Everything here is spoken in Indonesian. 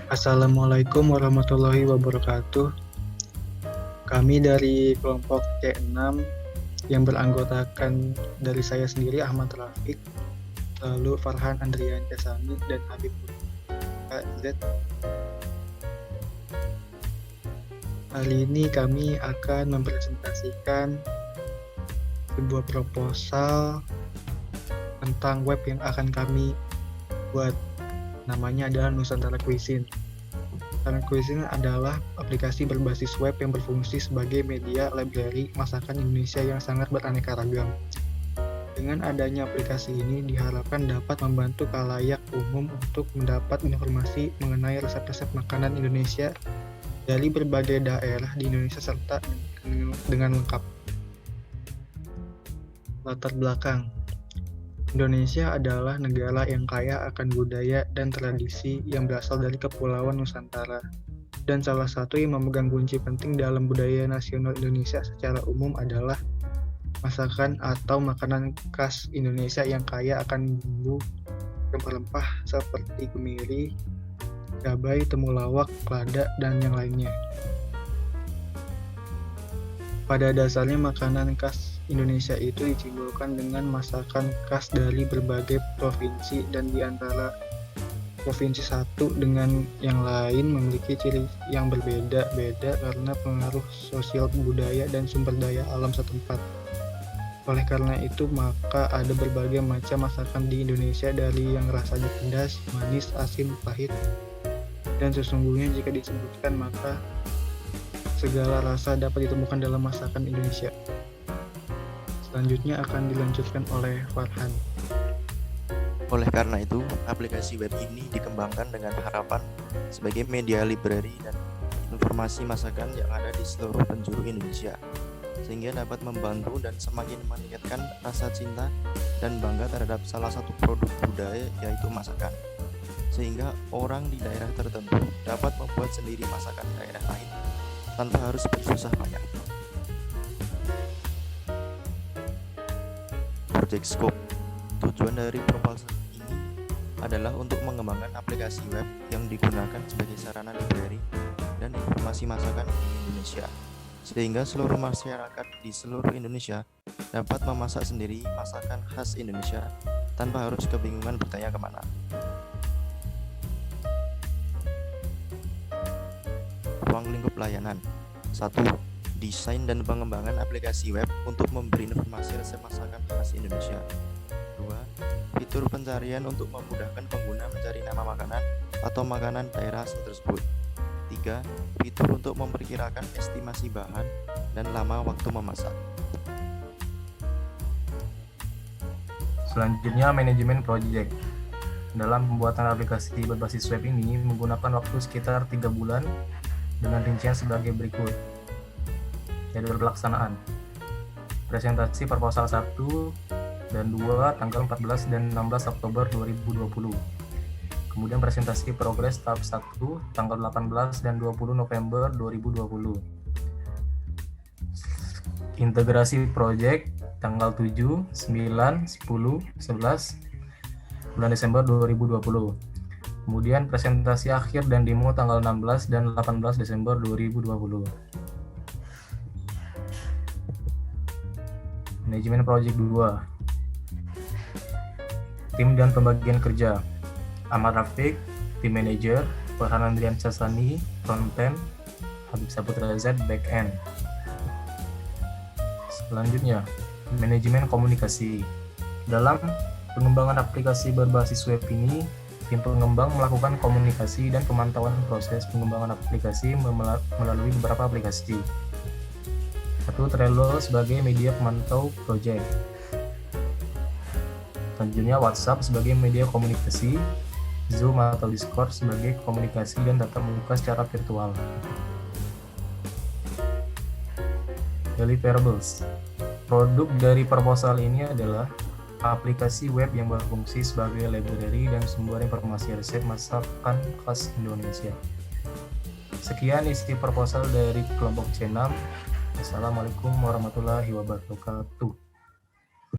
Assalamualaikum warahmatullahi wabarakatuh. Kami dari kelompok C6 yang beranggotakan dari saya sendiri Ahmad Rafiq, lalu Farhan Andrian Casani dan Habib Z. Hari ini kami akan mempresentasikan sebuah proposal tentang web yang akan kami buat. Namanya adalah Nusantara Cuisine. Nusantara Cuisine adalah aplikasi berbasis web yang berfungsi sebagai media library masakan Indonesia yang sangat beraneka ragam. Dengan adanya aplikasi ini diharapkan dapat membantu khalayak umum untuk mendapat informasi mengenai resep-resep makanan Indonesia dari berbagai daerah di Indonesia serta dengan lengkap. Latar belakang. Indonesia adalah negara yang kaya akan budaya dan tradisi yang berasal dari Kepulauan Nusantara, dan salah satu yang memegang kunci penting dalam budaya nasional Indonesia secara umum adalah masakan atau makanan khas Indonesia yang kaya akan bumbu rempah-rempah seperti kemiri, cabai, temulawak, lada, dan yang lainnya. Pada dasarnya makanan khas Indonesia itu ditimbulkan dengan masakan khas dari berbagai provinsi, dan di antara provinsi satu dengan yang lain memiliki ciri yang berbeda-beda karena pengaruh sosial budaya dan sumber daya alam setempat. Oleh karena itu, maka ada berbagai macam masakan di Indonesia, dari yang rasanya pedas, manis, asin, pahit, dan sesungguhnya jika disebutkan maka segala rasa dapat ditemukan dalam masakan Indonesia. Selanjutnya akan dilanjutkan oleh Farhan. Oleh karena itu, aplikasi web ini dikembangkan dengan harapan sebagai media library dan informasi masakan yang ada di seluruh penjuru Indonesia, sehingga dapat membantu dan semakin meningkatkan rasa cinta dan bangga terhadap salah satu produk budaya, yaitu masakan, sehingga orang di daerah tertentu dapat membuat sendiri masakan daerah lain tanpa harus bersusah payah. Project Scope. Tujuan dari proposal ini adalah untuk mengembangkan aplikasi web yang digunakan sebagai sarana library dan informasi masakan di Indonesia, sehingga seluruh masyarakat di seluruh Indonesia dapat memasak sendiri masakan khas Indonesia tanpa harus kebingungan bertanya kemana. Ruang lingkup layanan. 1. Desain dan pengembangan aplikasi web untuk memberi informasi resep masakan khas Indonesia. 2. Fitur pencarian untuk memudahkan pengguna mencari nama makanan atau makanan daerah asal tersebut. 3. Fitur untuk memperkirakan estimasi bahan dan lama waktu memasak. Selanjutnya, manajemen project. Dalam pembuatan aplikasi berbasis web ini menggunakan waktu sekitar 3 bulan dengan rincian sebagai berikut. Jadwal pelaksanaan. Presentasi proposal 1 dan 2 tanggal 14 dan 16 Oktober 2020. Kemudian presentasi progres tahap 1 tanggal 18 dan 20 November 2020. Integrasi project tanggal 7, 9, 10, 11 bulan Desember 2020. Kemudian presentasi akhir dan demo tanggal 16 dan 18 Desember 2020. Manajemen Project 2. Tim dan pembagian kerja. Ahmad Rafiq, Tim Manager, Farhan Andrian Casani, Frontend, Habib Saputra Z, Backend. Selanjutnya, manajemen komunikasi. Dalam pengembangan aplikasi berbasis web ini, tim pengembang melakukan komunikasi dan pemantauan proses pengembangan aplikasi melalui beberapa aplikasi. 1. Trello sebagai media pemantau proyek. Selanjutnya, WhatsApp sebagai media komunikasi, Zoom atau Discord sebagai komunikasi dan tatap muka secara virtual. Deliverables. Produk dari proposal ini adalah aplikasi web yang berfungsi sebagai library dan sumber informasi resep masakan khas Indonesia. Sekian isi proposal dari kelompok C6. Assalamualaikum warahmatullahi wabarakatuh.